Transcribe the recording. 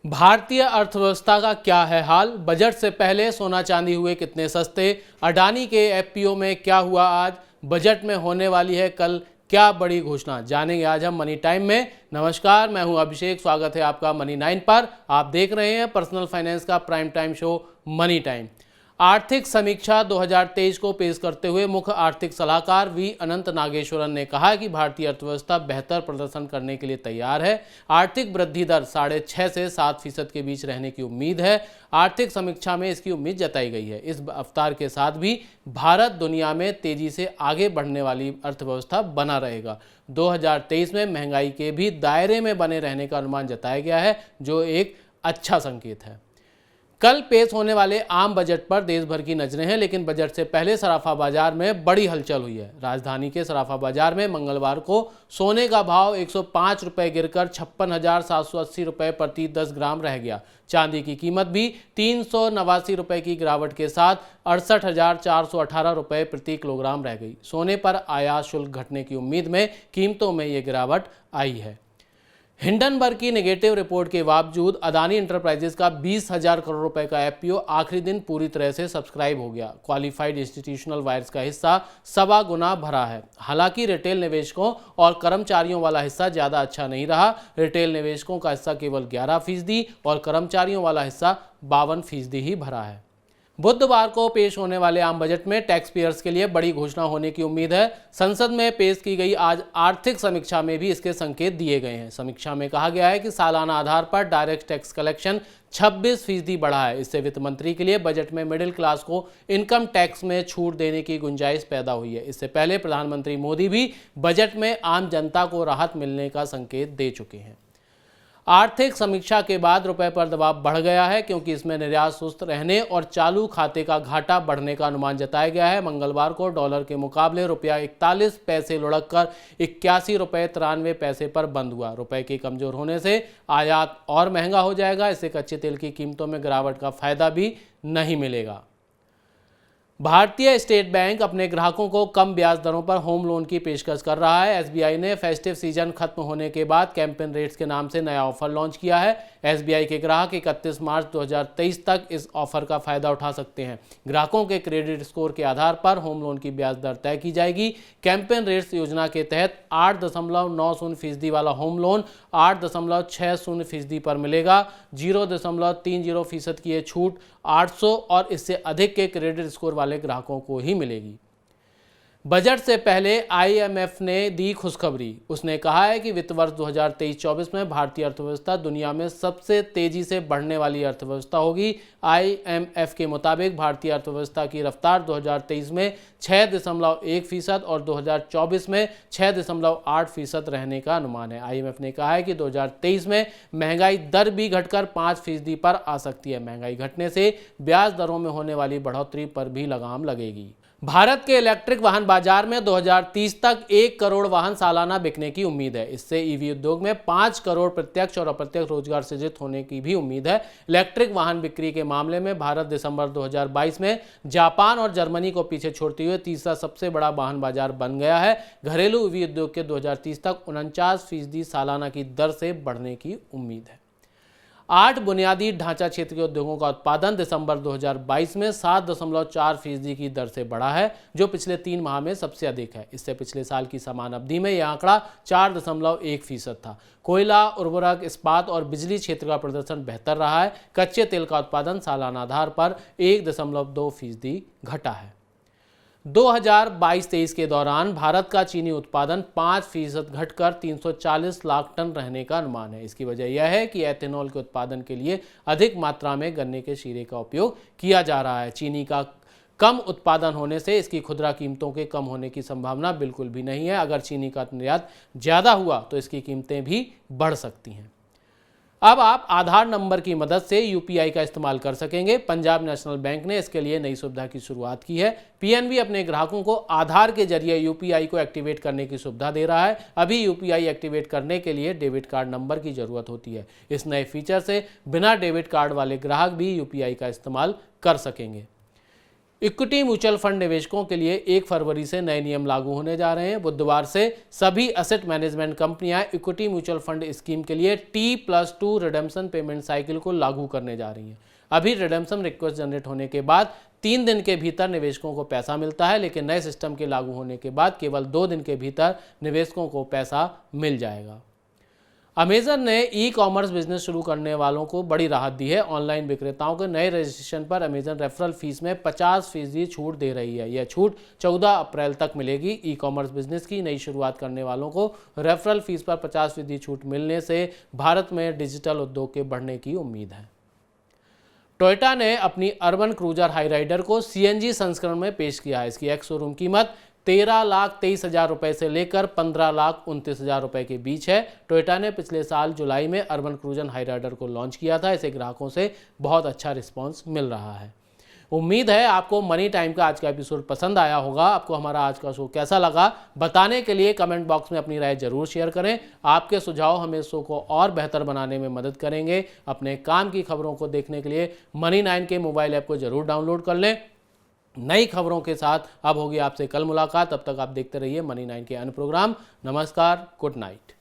भारतीय अर्थव्यवस्था का क्या है हाल? बजट से पहले सोना चांदी हुए कितने सस्ते? अडानी के एफपीओ में क्या हुआ आज? बजट में होने वाली है कल क्या बड़ी घोषणा? जानेंगे आज हम मनी टाइम में। नमस्कार, मैं हूं अभिषेक। स्वागत है आपका मनी 9 पर। आप देख रहे हैं पर्सनल फाइनेंस का prime time show money time. आर्थिक समीक्षा 2023 को पेश करते हुए मुख्य आर्थिक सलाहकार वी अनंत नागेश्वरन ने कहा कि भारतीय अर्थव्यवस्था बेहतर प्रदर्शन करने के लिए तैयार है। आर्थिक वृद्धि दर 6.5 से 7% के बीच रहने की उम्मीद है। आर्थिक समीक्षा में इसकी उम्मीद जताई गई है। इस रफ्तार के साथ भी भारत दुनिया में तेजी से आगे बढ़ने वाली अर्थव्यवस्था बना रहेगा। 2023 में महंगाई के भी दायरे में बने रहने का अनुमान जताया गया है, जो एक अच्छा संकेत है। कल पेश होने वाले आम बजट पर देश भर की नजरें हैं, लेकिन बजट से पहले सराफा बाजार में बड़ी हलचल हुई है। राजधानी के सराफा बाजार में मंगलवार को सोने का भाव 105 रुपये गिरकर 56,780 रुपये प्रति 10 ग्राम रह गया। चांदी की कीमत भी 389 रुपये की गिरावट के साथ 68,418 रुपये प्रति किलोग्राम रह गई। सोने पर आयात शुल्क घटने की उम्मीद में कीमतों में ये गिरावट आई है। हिंडनबर्ग की नेगेटिव रिपोर्ट के बावजूद अदानी इंटरप्राइजेज का 20,000 करोड़ रुपए का एफपीओ आखिरी दिन पूरी तरह से सब्सक्राइब हो गया। क्वालिफाइड इंस्टीट्यूशनल वायर्स का हिस्सा 1.25 गुना भरा है। हालांकि रिटेल निवेशकों और कर्मचारियों वाला हिस्सा ज़्यादा अच्छा नहीं रहा। रिटेल निवेशकों का हिस्सा केवल 11% और कर्मचारियों वाला हिस्सा 52% ही भरा है। बुधवार को पेश होने वाले आम बजट में टैक्स पेयर्स के लिए बड़ी घोषणा होने की उम्मीद है। संसद में पेश की गई आज आर्थिक समीक्षा में भी इसके संकेत दिए गए हैं। समीक्षा में कहा गया है कि सालाना आधार पर डायरेक्ट टैक्स कलेक्शन 26% बढ़ा है। इससे वित्त मंत्री के लिए बजट में मिडिल क्लास को इनकम टैक्स में छूट देने की गुंजाइश पैदा हुई है। इससे पहले प्रधानमंत्री मोदी भी बजट में आम जनता को राहत मिलने का संकेत दे चुके हैं। आर्थिक समीक्षा के बाद रुपए पर दबाव बढ़ गया है, क्योंकि इसमें निर्यात सुस्त रहने और चालू खाते का घाटा बढ़ने का अनुमान जताया गया है। मंगलवार को डॉलर के मुकाबले रुपया 41 पैसे लुढ़क कर 81 रुपये 93 पैसे पर बंद हुआ। रुपए के कमजोर होने से आयात और महंगा हो जाएगा। इससे कच्चे तेल की कीमतों में गिरावट का फायदा भी नहीं मिलेगा। भारतीय स्टेट बैंक अपने ग्राहकों को कम ब्याज दरों पर होम लोन की पेशकश कर रहा है। एसबीआई ने फेस्टिव सीजन खत्म होने के बाद कैंपेन रेट्स के नाम से नया ऑफर लॉन्च किया है। एसबीआई के ग्राहक 31 मार्च 2023 तक इस ऑफर का फायदा उठा सकते हैं। ग्राहकों के क्रेडिट स्कोर के आधार पर होम लोन की ब्याज दर तय की जाएगी। कैंपेन रेट्स योजना के तहत 8.90% वाला होम लोन 8.60% पर मिलेगा। 0.30% की ये छूट 800 और इससे अधिक के क्रेडिट स्कोर वाले ग्राहकों को ही मिलेगी। बजट से पहले आईएमएफ ने दी खुशखबरी। उसने कहा है कि वित्त वर्ष 2023-24 में भारतीय अर्थव्यवस्था दुनिया में सबसे तेजी से बढ़ने वाली अर्थव्यवस्था होगी। आईएमएफ के मुताबिक भारतीय अर्थव्यवस्था की रफ्तार 2023 में 6.1% और 2024 में 6.8% रहने का अनुमान है। आईएमएफ ने कहा है कि 2023 में महंगाई दर भी घटकर 5% पर आ सकती है। महंगाई घटने से ब्याज दरों में होने वाली बढ़ोतरी पर भी लगाम लगेगी। भारत के इलेक्ट्रिक वाहन बाजार में 2030 तक 1 करोड़ वाहन सालाना बिकने की उम्मीद है। इससे ईवी उद्योग में 5 करोड़ प्रत्यक्ष और अप्रत्यक्ष रोजगार सृजित होने की भी उम्मीद है। इलेक्ट्रिक वाहन बिक्री के मामले में भारत दिसंबर 2022 में जापान और जर्मनी को पीछे छोड़ते हुए तीसरा सबसे बड़ा वाहन बाजार बन गया है। घरेलू ईवी उद्योग के 2030 तक 49% सालाना की दर से बढ़ने की उम्मीद है। 8 बुनियादी ढांचा क्षेत्र के उद्योगों का उत्पादन दिसंबर 2022 में 7.4% की दर से बढ़ा है, जो पिछले 3 माह में सबसे अधिक है। इससे पिछले साल की समान अवधि में यह आंकड़ा 4.1% था। कोयला, उर्वरक, इस्पात और बिजली क्षेत्र का प्रदर्शन बेहतर रहा है। कच्चे तेल का उत्पादन सालाना आधार पर 1.2% घटा है। 2022-23 के दौरान भारत का चीनी उत्पादन 5% घटकर 340 लाख टन रहने का अनुमान है। इसकी वजह यह है कि एथेनॉल के उत्पादन के लिए अधिक मात्रा में गन्ने के शीरे का उपयोग किया जा रहा है। चीनी का कम उत्पादन होने से इसकी खुदरा कीमतों के कम होने की संभावना बिल्कुल भी नहीं है। अगर चीनी का निर्यात ज़्यादा हुआ तो इसकी कीमतें भी बढ़ सकती हैं। अब आप आधार नंबर की मदद से यूपीआई का इस्तेमाल कर सकेंगे। पंजाब नेशनल बैंक ने इसके लिए नई सुविधा की शुरुआत की है। पीएनबी अपने ग्राहकों को आधार के जरिए यूपीआई को एक्टिवेट करने की सुविधा दे रहा है। अभी यूपीआई एक्टिवेट करने के लिए डेबिट कार्ड नंबर की जरूरत होती है। इस नए फीचर से बिना डेबिट कार्ड वाले ग्राहक भी यूपीआई का इस्तेमाल कर सकेंगे। इक्विटी म्यूचुअल फंड निवेशकों के लिए 1 फरवरी से नए नियम लागू होने जा रहे हैं। बुधवार से सभी एसेट मैनेजमेंट कंपनियां इक्विटी म्यूचुअल फंड स्कीम के लिए T+2 रिडेम्पशन पेमेंट साइकिल को लागू करने जा रही हैं। अभी रिडेम्पशन रिक्वेस्ट जनरेट होने के बाद 3 दिन के भीतर निवेशकों को पैसा मिलता है, लेकिन नए सिस्टम के लागू होने के बाद केवल 2 दिन के भीतर निवेशकों को पैसा मिल जाएगा। अमेजन ने ई कॉमर्स बिजनेस शुरू करने वालों को बड़ी राहत दी है। ऑनलाइन विक्रेताओं के नए रजिस्ट्रेशन पर अमेजन रेफरल फीस में 50% छूट दे रही है। यह छूट 14 अप्रैल तक मिलेगी। ई कॉमर्स बिजनेस की नई शुरुआत करने वालों को रेफरल फीस पर 50% छूट मिलने से भारत में डिजिटल उद्योग के बढ़ने की उम्मीद है। टोयोटा ने अपनी अर्बन क्रूजर हाईराइडर को सीएनजी संस्करण में पेश किया है। इसकी एक्स शोरूम कीमत 13,23,000 रुपये से लेकर 15,29,000 रुपये के बीच है। टोयोटा ने पिछले साल जुलाई में अर्बन क्रूजर हाईराइडर को लॉन्च किया था। इसे ग्राहकों से बहुत अच्छा रिस्पांस मिल रहा है। उम्मीद है आपको मनी टाइम का आज का एपिसोड पसंद आया होगा। आपको हमारा आज का शो कैसा लगा बताने के लिए कमेंट बॉक्स में अपनी राय जरूर शेयर करें। आपके सुझाव हमें शो को और बेहतर बनाने में मदद करेंगे। अपने काम की खबरों को देखने के लिए मनी 9 के मोबाइल ऐप को जरूर डाउनलोड कर लें। नई खबरों के साथ अब होगी आपसे कल मुलाकात। तब तक आप देखते रहिए मनी 9 के अन्य प्रोग्राम। नमस्कार, गुड नाइट।